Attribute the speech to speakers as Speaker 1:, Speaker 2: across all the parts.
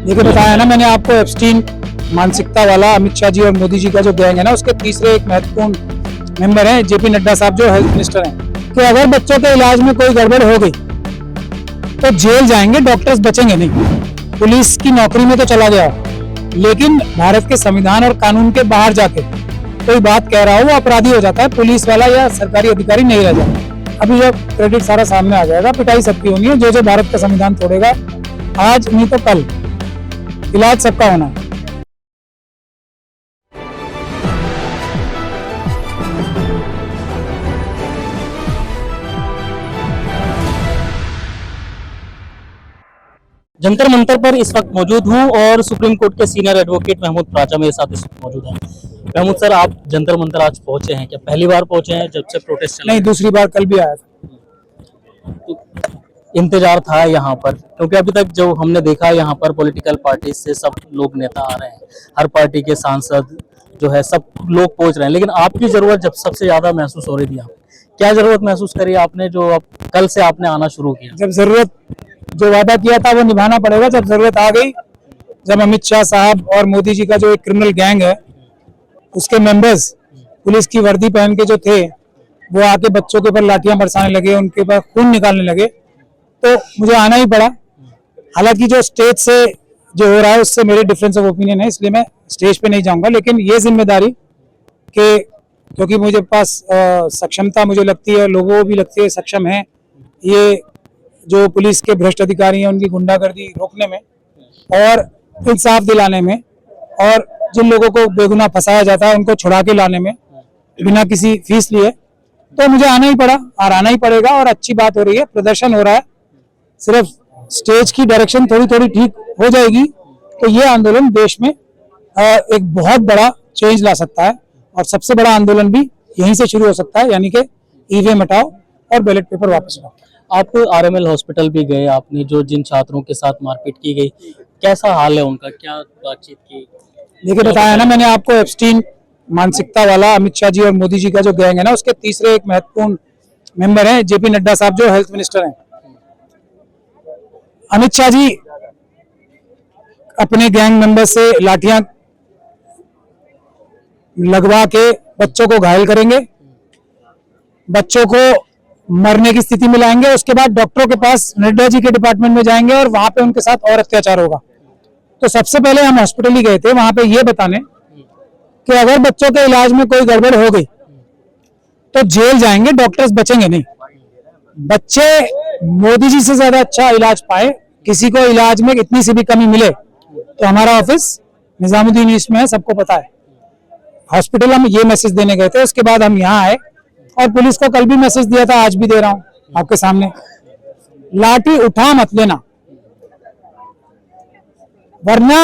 Speaker 1: देखिए बताया ना मैंने आपको, एप्स्टीन मानसिकता वाला अमित शाह जी और मोदी जी का जो गैंग है ना, उसके तीसरे एक महत्वपूर्ण मेंबर हैं जेपी नड्डा साहब जो हेल्थ मिनिस्टर हैं, कि अगर बच्चों के इलाज में कोई गड़बड़ हो गई तो जेल जाएंगे, डॉक्टर्स बचेंगे नहीं। पुलिस की नौकरी में तो चला गया, लेकिन भारत के संविधान और कानून के बाहर जाके कोई बात कह रहा हो वो अपराधी हो जाता है, पुलिस वाला या सरकारी अधिकारी नहीं रह जाता। अभी जब क्रेडिट सारा सामने आ जाएगा, पिटाई सबकी होनी है, जो भारत का संविधान तोड़ेगा आज नहीं तो कल, इलाज सबका होना है।
Speaker 2: जंतर मंतर पर इस वक्त मौजूद हूं और सुप्रीम कोर्ट के सीनियर एडवोकेट महमूद प्राचा मेरे साथ इस वक्त मौजूद हैं। महमूद सर, आप जंतर मंतर आज पहुंचे हैं क्या? पहली बार पहुंचे हैं जब से प्रोटेस्ट चला?
Speaker 1: नहीं, दूसरी बार, कल भी आया था।
Speaker 2: तो इंतजार था यहाँ पर, क्योंकि अभी तक जो हमने देखा यहाँ पर पॉलिटिकल पार्टी से सब लोग नेता आ रहे हैं, हर पार्टी के सांसद जो है सब लोग पहुंच रहे हैं, लेकिन आपकी जरूरत जब सबसे ज्यादा महसूस हो रही थी, क्या जरूरत महसूस करी आपने जो अब कल से आपने आना शुरू किया?
Speaker 1: जब जरूरत, जो वादा किया था वो निभाना पड़ेगा। जब जरूरत आ गई, जब अमित शाह साहब और मोदी जी का जो एक क्रिमिनल गैंग है उसके मेंबर्स पुलिस की वर्दी पहन के जो थे वो आके बच्चों के ऊपर लाठियां बरसाने लगे, उनके ऊपर खून निकालने लगे, तो मुझे आना ही पड़ा। हालांकि जो स्टेज से जो हो रहा है उससे मेरे डिफरेंस ऑफ ओपिनियन है, इसलिए मैं स्टेज पे नहीं जाऊंगा, लेकिन ये जिम्मेदारी कि क्योंकि मुझे पास सक्षमता मुझे लगती है, लोगों को भी लगती है सक्षम है, ये जो पुलिस के भ्रष्ट अधिकारी हैं उनकी गुंडागर्दी रोकने में और इंसाफ दिलाने में, और जिन लोगों को बेगुनाह फंसाया जाता है उनको छुड़ा के लाने में बिना किसी फीस लिए, तो मुझे आना ही पड़ा और आना ही पड़ेगा। और अच्छी बात हो रही है, प्रदर्शन हो रहा है, सिर्फ स्टेज की डायरेक्शन थोड़ी थोड़ी ठीक हो जाएगी तो ये आंदोलन देश में एक बहुत बड़ा चेंज ला सकता है, और सबसे बड़ा आंदोलन भी यहीं से शुरू हो सकता है, यानी कि ईवीएम हटाओ और बैलेट पेपर वापस लाओ।
Speaker 2: आप आरएमएल हॉस्पिटल भी गए, आपने जो जिन छात्रों के साथ मारपीट की गई, कैसा हाल है उनका, क्या बातचीत की?
Speaker 1: देखिए बताया ना मैंने आपको, एप्स्टीन मानसिकता वाला अमित शाह जी और मोदी जी का जो गैंग है ना, उसके तीसरे एक महत्वपूर्ण मेंबर हैं जेपी नड्डा साहब जो हेल्थ मिनिस्टर हैं। अमित शाह जी अपने गैंग मेंबर से लाठियां लगवा के बच्चों को घायल करेंगे, बच्चों को मरने की स्थिति में लाएंगे, उसके बाद डॉक्टरों के पास नड्डा जी के डिपार्टमेंट में जाएंगे और वहां पे उनके साथ और अत्याचार होगा। तो सबसे पहले हम हॉस्पिटल ही गए थे वहां पे ये बताने कि अगर बच्चों के इलाज में कोई गड़बड़ हो गई तो जेल जाएंगे, डॉक्टर्स बचेंगे नहीं। बच्चे मोदी जी से ज्यादा अच्छा इलाज पाए, किसी को इलाज में इतनी सी भी कमी मिले तो हमारा ऑफिस निजामुद्दीन ईस्ट में है, सबको पता है। हॉस्पिटल हम ये मैसेज देने गए थे, उसके बाद हम यहाँ आए और पुलिस को कल भी मैसेज दिया था, आज भी दे रहा हूं आपके सामने, लाठी उठा मत लेना, वरना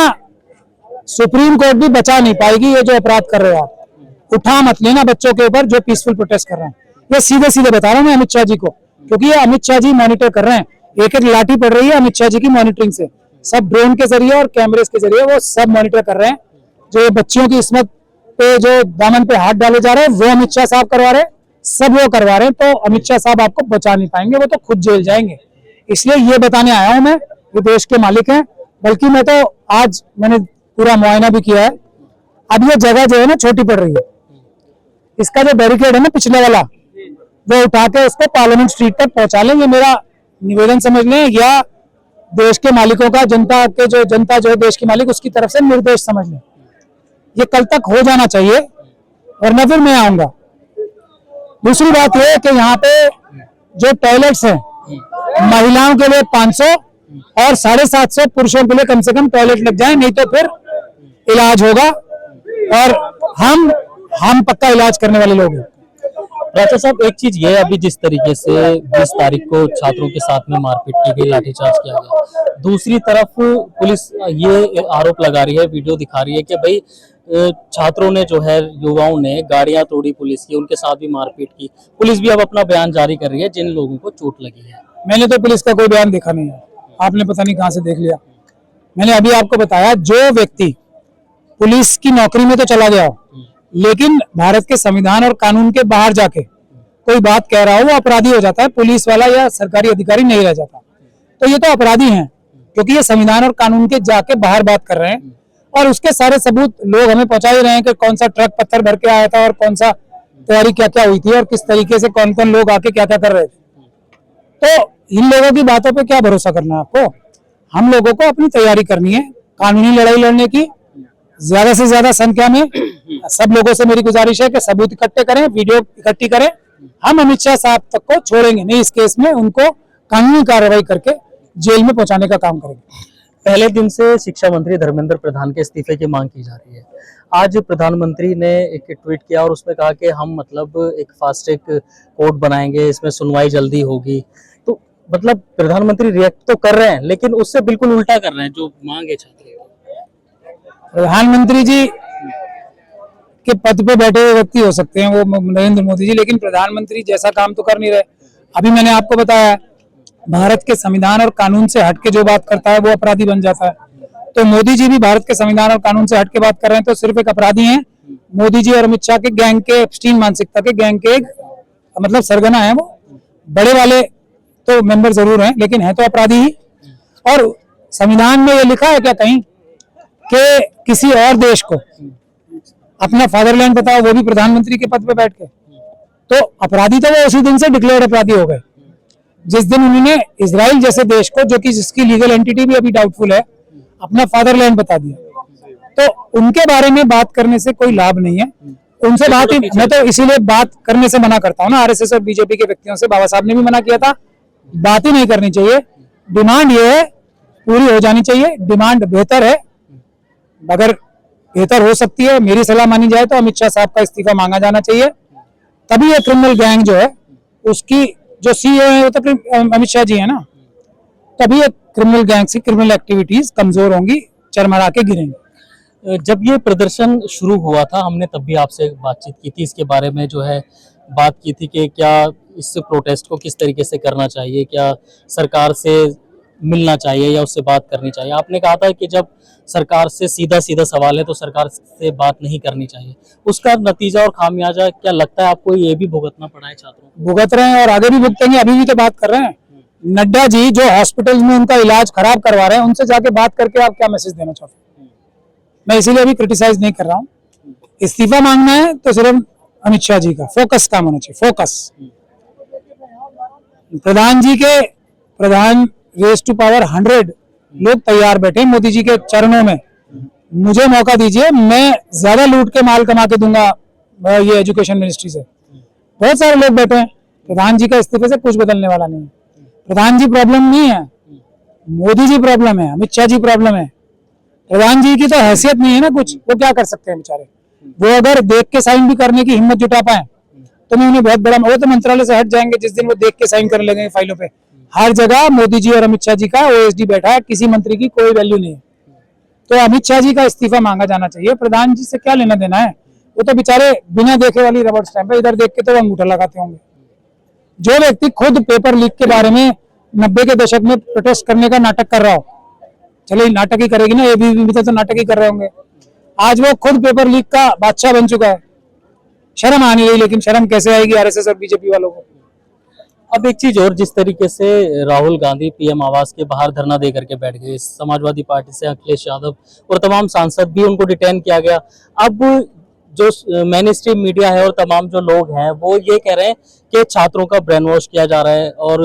Speaker 1: सुप्रीम कोर्ट भी बचा नहीं पाएगी ये जो अपराध कर रहे हो आप। उठा मत लेना बच्चों के ऊपर जो पीसफुल प्रोटेस्ट कर रहे हैं। ये सीधे सीधे बता रहा हूं मैं अमित शाह जी को, क्योंकि ये अमित शाह जी मॉनिटर कर रहे हैं, एक एक लाठी पड़ रही है अमित शाह जी की मॉनिटरिंग से, सब ड्रोन के जरिए और कैमरे के जरिए वो सब मॉनिटर कर रहे हैं। जो बच्चियों की इस्मत पे जो दामन पे हाथ डाले जा रहे हैं वो अमित शाह साहब करवा रहे हैं, सब वो करवा रहे हैं। तो अमित शाह साहब आपको बचा नहीं पाएंगे, वो तो खुद जेल जाएंगे। इसलिए ये बताने आया हूं मैं, ये देश के मालिक हैं। बल्कि मैं तो आज मैंने पूरा मुआयना भी किया है, अब ये जगह जो है ना छोटी पड़ रही है, इसका जो बैरिकेड है ना पिछले वाला, वो उठा के उसको पार्लियामेंट स्ट्रीट तक पहुंचा लें, ये मेरा निवेदन समझ लें, या देश के मालिकों का, जनता जो है देश की मालिक, उसकी तरफ से निर्देश समझ लें। ये कल तक हो जाना चाहिए, वरना फिर मैं आऊंगा। दूसरी बात यह कि यहाँ पे जो टॉयलेट्स हैं, महिलाओं के लिए 500 और 750 पुरुषों के लिए कम से कम टॉयलेट लग जाए, नहीं तो फिर इलाज होगा, और हम पक्का इलाज करने वाले लोग हैं।
Speaker 2: राजा साहब, एक चीज ये, अभी जिस तरीके से 20 तारीख को छात्रों के साथ में मारपीट की गई, लाठीचार्ज किया गया, दूसरी तरफ पुलिस ये आरोप लगा रही है, वीडियो दिखा रही है कि भाई छात्रों ने जो है, युवाओं ने गाड़ियां तोड़ी पुलिस की, उनके साथ भी मारपीट की। पुलिस भी अब अपना बयान जारी कर रही है जिन लोगों को चोट लगी है।
Speaker 1: मैंने तो पुलिस का कोई बयान देखा नहीं है, आपने पता नहीं कहां से देख लिया। मैंने अभी आपको बताया, जो व्यक्ति पुलिस की नौकरी में तो चला गया लेकिन भारत के संविधान और कानून के बाहर जाके कोई बात कह रहा हो वो अपराधी हो जाता है, पुलिस वाला या सरकारी अधिकारी नहीं रह जाता। तो ये तो अपराधी हैं, क्योंकि ये संविधान और कानून के जाके बाहर बात कर रहे हैं और उसके सारे सबूत लोग हमें पहुंचा ही रहे हैं कि कौन सा ट्रक पत्थर भर के आया था और कौन सा तैयारी क्या क्या हुई थी और किस तरीके से कौन कौन लोग आके क्या क्या कर रहे थे। तो इन लोगों की बातों पे क्या भरोसा करना है आपको? हम लोगों को अपनी तैयारी करनी है, कानूनी लड़ाई लड़ने की। ज्यादा से ज्यादा संख्या में सब लोगों से मेरी गुजारिश है कि सबूत इकट्ठे करें, वीडियो इकट्ठी करें। हम अमित शाह साहब तक को छोड़ेंगे नहीं इस केस में, उनको कानूनी कार्रवाई करके जेल में पहुंचाने का काम करेंगे।
Speaker 2: पहले दिन से शिक्षा मंत्री धर्मेंद्र प्रधान के इस्तीफे की मांग की जा रही है। आज प्रधानमंत्री ने एक ट्वीट किया और उसमें कहा कि हम मतलब एक फास्ट ट्रैक कोर्ट बनाएंगे, इसमें सुनवाई जल्दी होगी। तो मतलब प्रधानमंत्री रिएक्ट तो कर रहे हैं लेकिन उससे बिल्कुल उल्टा कर रहे हैं जो मांग है छात्रों की।
Speaker 1: प्रधानमंत्री जी के पद पे बैठे हुए व्यक्ति हो सकते हैं वो नरेंद्र मोदी जी, लेकिन प्रधानमंत्री जैसा काम तो कर नहीं रहे। अभी मैंने आपको बताया भारत के संविधान और कानून से हटके जो बात करता है वो अपराधी बन जाता है। तो मोदी जी भी भारत के संविधान और कानून से हटके बात कर रहे हैं तो सिर्फ एक अपराधी हैं। मोदी जी और अमित शाह के गैंग के एप्स्टीन मानसिकता के गैंग के मतलब सरगना है वो। बड़े वाले तो मेंबर जरूर हैं लेकिन है तो अपराधी ही। और संविधान में ये लिखा है क्या कहीं कि किसी और देश को अपना फादरलैंड बताओ, वो भी प्रधानमंत्री के पद पे बैठ के? तो अपराधी तो वो उसी दिन से डिक्लेयर्ड अपराधी हो गए जिस दिन उन्होंने इजराइल जैसे देश को, जो कि जिसकी लीगल एंटिटी भी अभी डाउटफुल है, अपना फादरलैंड बता दिया। तो उनके बारे में बात करने से कोई लाभ नहीं है। उनसे बात ही, मैं तो इसीलिए बात करने से मना करता हूँ ना। आरएसएस और बीजेपी के व्यक्तियों से बाबा साहब ने भी मना किया था, बात ही नहीं करनी चाहिए। डिमांड ये है पूरी हो जानी चाहिए। डिमांड बेहतर है, अगर बेहतर हो सकती है, मेरी सलाह मानी जाए तो अमित शाह साहब का इस्तीफा मांगा जाना चाहिए। तभी ये क्रिमिनल गैंग जो है उसकी जो सीईओ है वो तो अमित शाह जी है ना, तभी ये क्रिमिनल गैंग की क्रिमिनल एक्टिविटीज कमजोर होंगी, चरमरा के गिरेंगे।
Speaker 2: जब ये प्रदर्शन शुरू हुआ था हमने तब भी आपसे बातचीत की थी, इसके बारे में जो है बात की थी कि क्या इस प्रोटेस्ट को किस तरीके से करना चाहिए, क्या सरकार से मिलना चाहिए या उससे बात करनी चाहिए। आपने कहा था कि जब सरकार से सीधा सीधा सवाल है तो सरकार से बात नहीं करनी चाहिए। उसका नतीजा और खामियाजा क्या लगता है आपको, ये भी भुगतना पड़ा है छात्रों को?
Speaker 1: भुगत रहे हैं और आगे भी भुगतेंगे। अभी भी तो बात कर रहे हैं। नड्डा जी जो हॉस्पिटल में उनका इलाज खराब करवा रहे हैं, उनसे जाके बात करके आप क्या मैसेज देना चाहते हैं? मैं इसीलिए अभी क्रिटिसाइज नहीं कर रहा हूँ। इस्तीफा मांगना है तो सिर्फ अमित शाह जी का फोकस काम होना चाहिए, फोकस। प्रधान रेस टू पावर 100 लोग तैयार बैठे मोदी जी के चरणों में। मुझे मौका दीजिए, मैं ज्यादा लूट के माल कमा के दूंगा ये एजुकेशन मिनिस्ट्री से। बहुत सारे लोग बैठे हैं। प्रधान जी का इस्तीफे से कुछ बदलने वाला नहीं है। प्रधान जी प्रॉब्लम नहीं है, मोदी जी प्रॉब्लम है, अमित शाह जी प्रॉब्लम है। प्रधान जी की तो हैसियत नहीं है ना कुछ, वो क्या कर सकते हैं बेचारे। वो अगर देख के साइन भी करने की हिम्मत जुटा पाए तो मैं उन्हें बहुत बड़ा, वो तो मंत्रालय से हट जाएंगे जिस दिन वो देख के साइन करने लगेंगे फाइलों पे। हर जगह मोदी जी और अमित शाह जी का ओएसडी बैठा है, किसी मंत्री की कोई वैल्यू नहीं है। तो अमित शाह जी का इस्तीफा मांगा जाना चाहिए। प्रधान जी से क्या लेना देना है, वो तो बेचारे बिना देखे वाली रबड़ स्टैंप है, इधर देख के तो अंगूठा लगाते होंगे। जो व्यक्ति खुद पेपर लीक के बारे में 90 के दशक में प्रोटेस्ट करने का नाटक कर रहा हो, चलो नाटक ही करेगी ना, एबीवीपी भी तो नाटक ही कर रहे होंगे। आज वो खुद पेपर लीक का बादशाह बन चुका है। शर्म आनी रही, लेकिन शर्म कैसे आएगी आरएसएस और बीजेपी वालों को।
Speaker 2: अब एक चीज और, जिस तरीके से राहुल गांधी पीएम आवास के बाहर धरना दे करके बैठ गए, समाजवादी पार्टी से अखिलेश यादव और तमाम सांसद भी, उनको डिटेन किया गया। अब जो मेन स्ट्रीम मीडिया है और तमाम जो लोग हैं वो ये कह रहे हैं कि छात्रों का ब्रेन वॉश किया जा रहा है और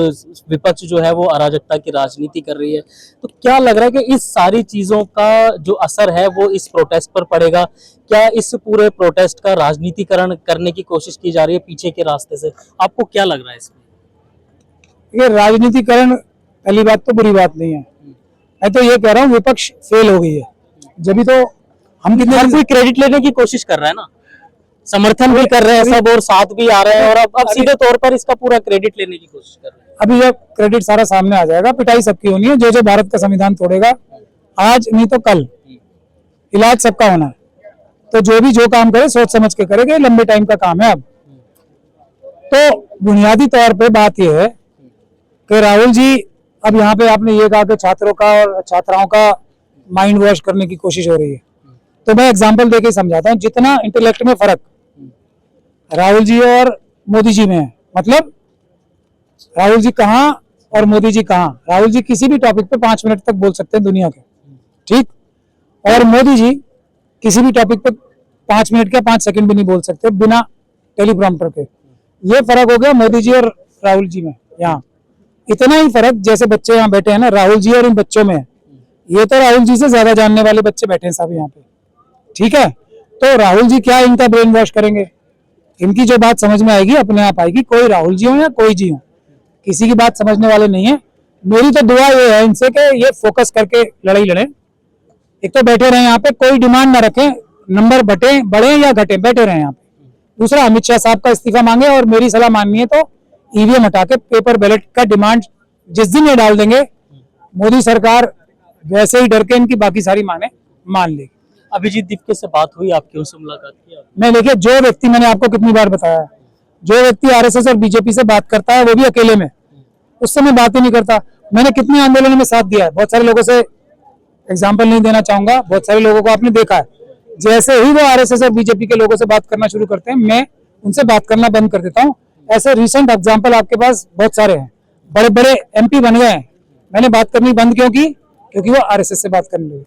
Speaker 2: विपक्ष जो है वो अराजकता की राजनीति कर रही है। तो क्या लग रहा है कि इस सारी चीजों का जो असर है वो इस प्रोटेस्ट पर पड़ेगा? क्या इस पूरे प्रोटेस्ट का राजनीतिकरण करने की कोशिश की जा रही है पीछे के रास्ते से? आपको क्या लग रहा है इसमें?
Speaker 1: ये राजनीतिकरण पहली बात तो बुरी बात नहीं है। मैं तो ये कह रहा हूँ विपक्ष फेल हो गई है। जब तो हम कितने
Speaker 2: हर कोई क्रेडिट लेने की कोशिश कर रहा है ना, समर्थन भी कर रहे हैं सब और साथ भी आ रहे हैं, और अब सीधे तौर पर इसका पूरा क्रेडिट लेने की कोशिश कर रहे हैं।
Speaker 1: अभी जब क्रेडिट सारा सामने आ जाएगा, पिटाई सबकी होनी है। जो भारत का संविधान तोड़ेगा, आज नहीं तो कल इलाज सबका होना है। तो जो भी जो काम करे सोच समझ के करेगा, लंबे टाइम का काम है। अब तो बुनियादी तौर पे बात यह है कि राहुल जी, अब यहाँ पे आपने ये कहा कि छात्रों का और छात्राओं का माइंड वॉश करने की कोशिश हो रही है, तो मैं एग्जांपल देके समझाता हूँ। जितना इंटेलेक्ट में फर्क राहुल जी और मोदी जी में है, मतलब राहुल जी कहाँ और मोदी जी कहाँ। राहुल जी किसी भी टॉपिक पे 5 मिनट तक बोल सकते हैं दुनिया के, ठीक, और मोदी जी किसी भी टॉपिक पे 5 मिनट के 5 सेकंड भी नहीं बोल सकते बिना टेलीप्रॉम्प्टर के। ये फर्क हो गया मोदी जी और राहुल जी में। यहाँ इतना ही फर्क, जैसे बच्चे यहाँ बैठे हैं ना, राहुल जी और इन बच्चों में है। ये तो राहुल जी से ज्यादा जानने वाले बच्चे बैठे हैं साहब यहाँ पे, ठीक है। तो राहुल जी क्या इनका ब्रेन वॉश करेंगे, इनकी जो बात समझ में आएगी अपने आप आएगी, कोई राहुल जी हो या कोई जी हो, किसी की बात समझने वाले नहीं है। मेरी तो दुआ ये है इनसे कि ये फोकस करके लड़ाई लड़े। एक तो बैठे रहे यहाँ पे, कोई डिमांड ना रखें, नंबर बढ़े या घटे, बैठे रहे यहाँ पे। दूसरा, अमित शाह साहब का इस्तीफा मांगे, और मेरी सलाह माननी है तो ईवीएम हटा के पेपर बैलेट का डिमांड जिस दिन ये डाल देंगे, मोदी सरकार वैसे ही डर के इनकी बाकी सारी माने मान लेगी।
Speaker 2: अभिजीत दीपके से बात हुई आपकी, उनसे मुलाकात की आपने?
Speaker 1: मैं देखिए, जो व्यक्ति, मैंने आपको कितनी बार बताया, जो व्यक्ति आरएसएस और बीजेपी से बात करता है वो भी अकेले में, उससे मैं बात ही नहीं करता। मैंने कितने आंदोलनों में साथ दिया है, बहुत सारे लोगों से एग्जाम्पल नहीं देना चाहूंगा, बहुत सारे लोगों को आपने देखा है। जैसे ही वो आरएसएस और बीजेपी के लोगों से बात करना शुरू करते हैं, मैं उनसे बात करना बंद कर देता हूँ। ऐसे रिसेंट एग्जाम्पल आपके पास बहुत सारे हैं, बड़े बड़े एमपी बन गए हैं। मैंने बात करनी बंद क्यों की? क्योंकि वो आरएसएस से बात करने लगे।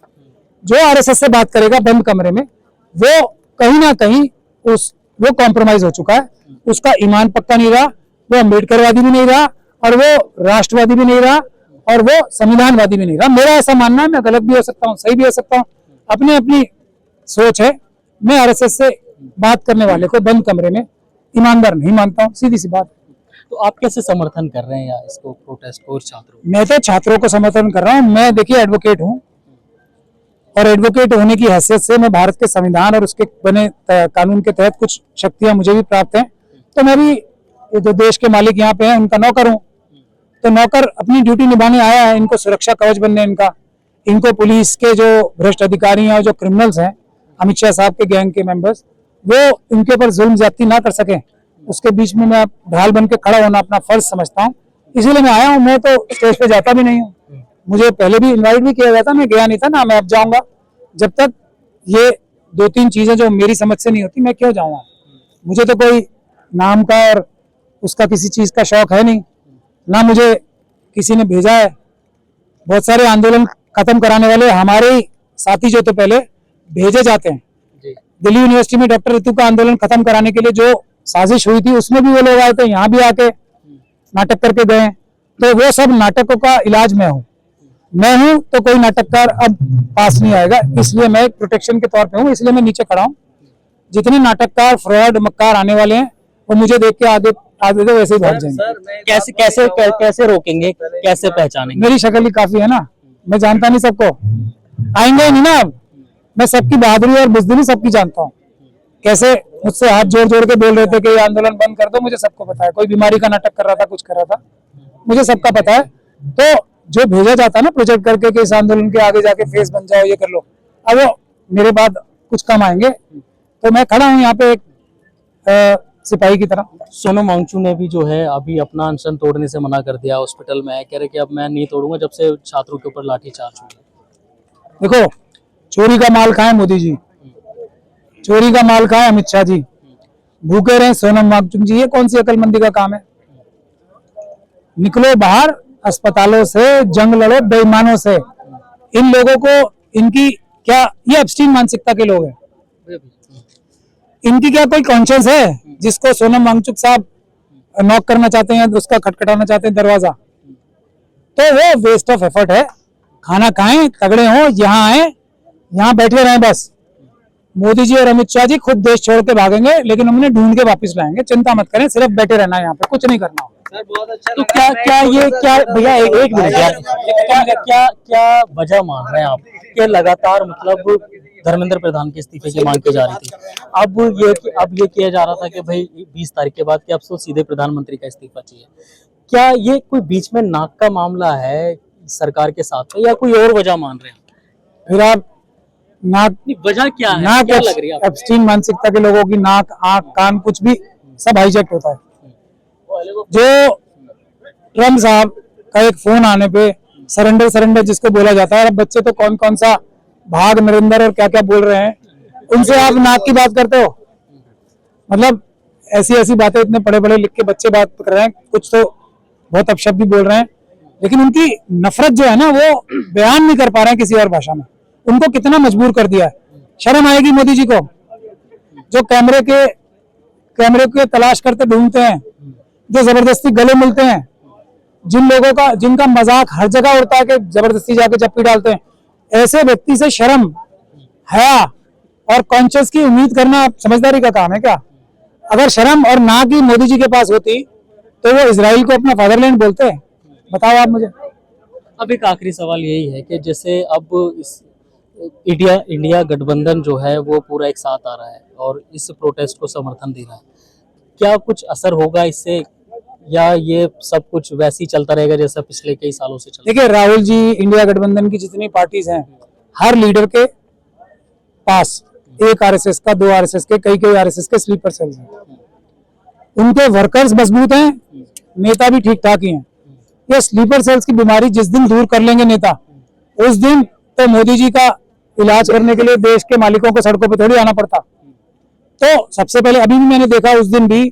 Speaker 1: जो आरएसएस से बात करेगा बंद कमरे में, वो कहीं ना कहीं वो कॉम्प्रोमाइज हो चुका है, उसका ईमान पक्का नहीं रहा, वो अम्बेडकरवादी भी नहीं रहा, और वो राष्ट्रवादी भी नहीं रहा, और वो संविधानवादी भी नहीं रहा। मेरा ऐसा मानना है, मैं गलत भी हो सकता हूँ, सही भी हो सकता हूँ, अपनी अपनी सोच है। मैं आरएसएस से बात करने वाले को बंद कमरे में ईमानदार नहीं मानता हूँ, सीधी सी बात।
Speaker 2: तो आप कैसे समर्थन कर रहे हैं यार इसको, प्रोटेस्ट और छात्रों?
Speaker 1: मैं तो छात्रों को समर्थन कर रहा हूँ। मैं देखिए एडवोकेट हूँ, और एडवोकेट होने की हैसियत से मैं भारत के संविधान और उसके बने कानून के तहत कुछ शक्तियां मुझे भी प्राप्त हैं। तो मैं भी, ये जो देश के मालिक यहाँ पे हैं उनका नौकर हूँ। तो नौकर अपनी ड्यूटी निभाने आया है, इनको सुरक्षा कवच बनने, इनको पुलिस के जो भ्रष्ट अधिकारी हैं और जो क्रिमिनल्स हैं, अमित शाह साहब के गैंग के मेंबर्स, वो इनके ऊपर जुल्म ज्यादती ना कर सके, उसके बीच में मैं ढाल बन के खड़ा होना अपना फर्ज समझता हूँ। इसीलिए मैं आया हूँ। मैं तो स्टेज पे जाता भी नहीं हूँ, मुझे पहले भी इनवाइट भी किया गया था, मैं गया नहीं था ना, मैं अब जाऊंगा। जब तक ये 2-3 चीजें जो मेरी समझ से नहीं होती, मैं क्यों जाऊंगा? मुझे तो कोई नाम का और उसका किसी चीज का शौक है नहीं, ना मुझे किसी ने भेजा है। बहुत सारे आंदोलन खत्म कराने वाले हमारे ही साथी जो तो पहले भेजे जाते हैं। दिल्ली यूनिवर्सिटी में डॉक्टर ऋतु का आंदोलन खत्म कराने के लिए जो साजिश हुई थी, उसमें भी वो लोग आए थे, यहाँ भी आके नाटक करके गए। तो वो सब नाटकों का इलाज मैं हूँ। मैं हूं तो कोई नाटककार अब पास नहीं आएगा, इसलिए मैं प्रोटेक्शन के तौर पे हूं, इसलिए मैं नीचे खड़ा हूं। जितने नाटककार, फ्रॉड, मक्कार आने वाले हैं, वो मुझे देख के आगे तो वैसे ही भाग जाएंगे।
Speaker 2: कैसे रोकेंगे, कैसे पहचानेंगे?
Speaker 1: मेरी शक्ल ही काफी है ना, मैं जानता नहीं सबको, आएंगे नहीं ना। अब मैं सबकी बहादुरी और बुजदिली सबकी जानता हूँ। कैसे मुझसे हाथ जोड़ जोड़ के बोल रहे थे कि ये आंदोलन बंद कर दो, मुझे सबको पता है। कोई बीमारी का नाटक कर रहा था, कुछ कर रहा था, मुझे सबका पता है। तो जो भेजा जाता है ना प्रोजेक्ट करके कि इस आंदोलन के आगे जाके फेस बन जाओ, ये कर लो, अब वो मेरे बाद कुछ कम आएंगे। तो मैं खड़ा हूँ यहाँ पे एक सिपाही की तरह।
Speaker 2: सोनम वांगचुक ने भी जो है अभी अपना अनशन तोड़ने से मना कर दिया, हॉस्पिटल में है, कह रहे कि अब मैं नहीं तोड़ूंगा जब से छात्रों के ऊपर लाठीचार्ज हुआ।
Speaker 1: देखो, चोरी का माल खाए मोदी जी, चोरी का माल खाए अमित शाह जी, भूखे रहे सोनम वांगचुक जी, ये कौन सी अकलमंदी का काम है? निकलो बाहर, अस्पतालों से जंग लड़ो बेईमानों से। इन लोगों को, इनकी क्या, ये एब्स्टीन मानसिकता के लोग हैं। इनकी क्या कोई कॉन्शियस है जिसको सोनम वांगचुक साहब नॉक करना चाहते हैं, उसका खटखटाना चाहते हैं दरवाजा? तो वो वेस्ट ऑफ एफर्ट है। खाना खाएं, तगड़े हो, यहाँ आए, यहाँ बैठे रहें बस। मोदी जी और अमित शाह जी खुद देश छोड़ के भागेंगे, लेकिन उन्हें ढूंढ के वापस लाएंगे, चिंता मत करें, सिर्फ बैठे रहना है यहाँ पे, कुछ नहीं करना।
Speaker 2: तो क्या भैया एक मिनट यार, क्या वजह मान रहे हैं आप कि लगातार मतलब धर्मेंद्र प्रधान के इस्तीफे की मांग की जा रही थी, अब ये किया जा रहा था कि भाई 20 तारीख के बाद कि अब तो सीधे प्रधानमंत्री का इस्तीफा चाहिए। क्या ये कोई बीच में नाक का मामला है सरकार के साथ में, या कोई और वजह मान रहे हैं?
Speaker 1: फिर आप नाक,
Speaker 2: वजह क्या है,
Speaker 1: नाक
Speaker 2: क्या लग रही है?
Speaker 1: एब्स्टीन मानसिकता के लोगों की नाक, आंख, कान, कुछ भी सब हाईजैक होता है। जो ट्रम्प साहब का एक फोन आने पे सरेंडर जिसको बोला जाता है, अब बच्चे तो कौन कौन सा भाग नरेंद्र और क्या क्या बोल रहे हैं, उनसे आप नाक की बात करते हो? मतलब ऐसी बातें इतने पढ़े लिख के बच्चे बात कर रहे हैं, कुछ तो बहुत अपशब्द भी बोल रहे हैं। लेकिन उनकी नफरत जो है ना वो बयान नहीं कर पा रहे हैं किसी और भाषा में। उनको कितना मजबूर कर दिया है। शर्म आएगी मोदी जी को, जो कैमरे के तलाश करते ढूंढते हैं, जो जबरदस्ती गले मिलते हैं, जिनका मजाक हर जगह उड़ता है कि जबरदस्ती जाके चप्पी डालते हैं। ऐसे व्यक्ति से शर्म, हया और कॉन्शियस की उम्मीद करना समझदारी का काम है क्या? अगर शर्म और ना की मोदी जी के पास होती तो वो इजराइल को अपना फादरलैंड बोलते हैं? बताओ आप मुझे।
Speaker 2: अब एक आखिरी सवाल यही है कि जैसे अब इस इंडिया गठबंधन जो है वो पूरा एक साथ आ रहा है और इस प्रोटेस्ट को समर्थन दे रहा है, क्या कुछ असर होगा इससे, या ये सब कुछ वैसे ही चलता रहेगा जैसा पिछले कई सालों से चल?
Speaker 1: देखिए, राहुल जी, इंडिया गठबंधन की जितनी पार्टीज हैं, हर लीडर के पास एक आरएसएस का, 2 आरएसएस के, कई आरएसएस के स्लीपर सेल्स हैं। उनके वर्कर्स मजबूत हैं, नेता भी ठीक ठाक ही हैं। ये स्लीपर सेल्स की बीमारी जिस दिन दूर कर लेंगे नेता, उस दिन तो मोदी जी का इलाज करने के लिए देश के मालिकों को सड़कों पर थोड़ी आना पड़ता। तो सबसे पहले, अभी भी मैंने देखा, उस दिन भी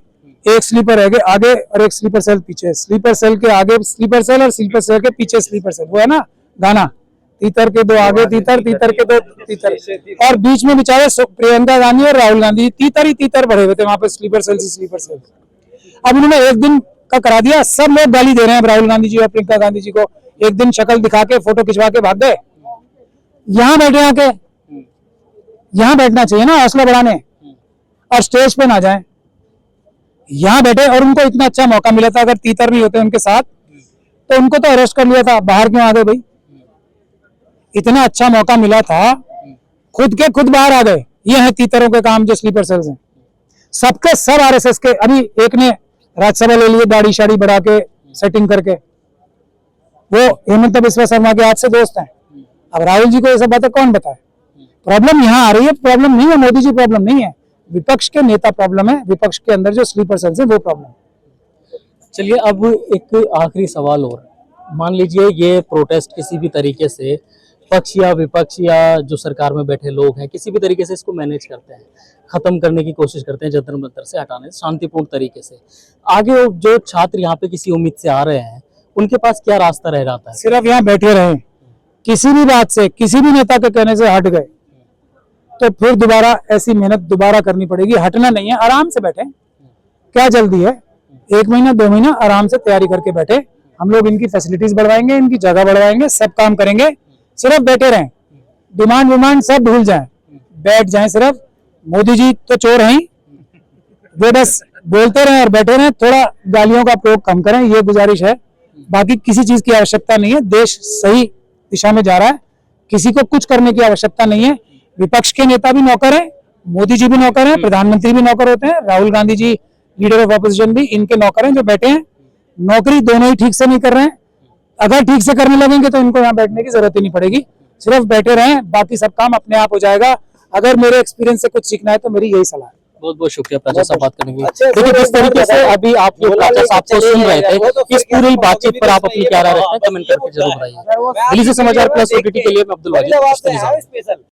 Speaker 1: एक स्लीपर है आगे और एक स्लीपर सेल पीछे, स्लीपर सेल के आगे स्लीपर सेल और स्लीपर सेल के पीछे स्लीपर सेल। वो है ना गाना, तीतर के 2 आगे तीतर, तीतर के 2 तीतर, और बीच में बेचारे प्रियंका गांधी और राहुल गांधी तीतर ही तीतर भरे हुए थे वहां पे, स्लीपर सेल से स्लीपर सेल। अब उन्होंने एक दिन का करा दिया, सब लोग गाली दे रहे हैं राहुल गांधी जी और प्रियंका गांधी जी को। एक दिन शक्ल दिखा के फोटो खिंचवा के भाग गए। यहाँ बैठे आके, यहाँ बैठना चाहिए ना हौसला बढ़ाने, और स्टेज पे ना जाए। यहाँ बैठे, और उनको इतना अच्छा मौका मिला था, अगर तीतर नहीं होते उनके साथ तो उनको तो अरेस्ट कर लिया था। बाहर क्यों आ गए भाई? इतना अच्छा मौका मिला था, खुद के खुद बाहर आ गए। ये है तीतरों के काम, जो स्लीपर सेल्स हैं। सबके सब आरएसएस के, अभी एक ने राज्यसभा ले लिए दाढ़ी शाड़ी बढ़ा के, सेटिंग करके, वो हेमंत बिस्वा शर्मा के हाथ से दोस्त हैं। अब राहुल जी को ये सब बातें कौन बताए? प्रॉब्लम यहाँ आ रही है, प्रॉब्लम नहीं है मोदी जी, प्रॉब्लम नहीं है, विपक्ष के नेता प्रॉब्लम है, विपक्ष के अंदर जो स्लीपर सेल्स है वो प्रॉब्लम।
Speaker 2: चलिए, अब एक आखिरी सवाल और, मान लीजिए ये प्रोटेस्ट किसी भी तरीके से पक्ष या विपक्ष या जो सरकार में बैठे लोग हैं किसी भी तरीके से इसको मैनेज करते हैं, खत्म करने की कोशिश करते हैं, जंतर मंतर से हटाने शांतिपूर्ण तरीके से, आगे जो छात्र यहाँ पे किसी उम्मीद से आ रहे हैं उनके पास क्या रास्ता रह जाता है?
Speaker 1: सिर्फ यहाँ बैठे रहे, किसी भी बात से, किसी भी नेता के कहने से हट गए तो फिर दोबारा ऐसी मेहनत दोबारा करनी पड़ेगी। हटना नहीं है, आराम से बैठे, क्या जल्दी है? 1 महीना 2 महीना आराम से तैयारी करके बैठे। हम लोग इनकी फैसिलिटीज बढ़वाएंगे, इनकी जगह बढ़वाएंगे, सब काम करेंगे। सिर्फ बैठे रहें, डिमांड सब भूल जाएं, बैठ जाएं सिर्फ। मोदी जी तो चोर हैं, वे बस बोलते रहें और बैठे रहें। थोड़ा गालियों का प्रयोग कम करें, ये गुजारिश है। बाकी किसी चीज की आवश्यकता नहीं है, देश सही दिशा में जा रहा है, किसी को कुछ करने की आवश्यकता नहीं है। विपक्ष के नेता भी नौकर हैं, मोदी जी भी नौकर हैं, प्रधानमंत्री भी नौकर होते हैं, Rahul Gandhi ji leader of opposition भी इनके नौकर हैं जो बैठे हैं। नौकरी दोनों ही ठीक से नहीं कर रहे हैं। अगर ठीक से करने लगेंगे तो इनको यहाँ बैठने की जरूरत ही नहीं पड़ेगी, सिर्फ बैठे रहें, बाकी सब काम अपने आप हो जाएगा। अगर मेरे एक्सपीरियंस से कुछ सीखना है तो मेरी यही सलाह है।
Speaker 2: बहुत बहुत शुक्रिया प्राचा साहब बात करने के लिए। देखिए, किस तरीके से अभी आप लोग प्राचा साहब को सुन रहे थे, इस पूरी बातचीत पर आप अपनी क्या राय रखते हैं कमेंट करके जरूर बताइए। दिल्ली से समाचार प्लस ओटीटी के लिए मैं अब्दुल वाजिद।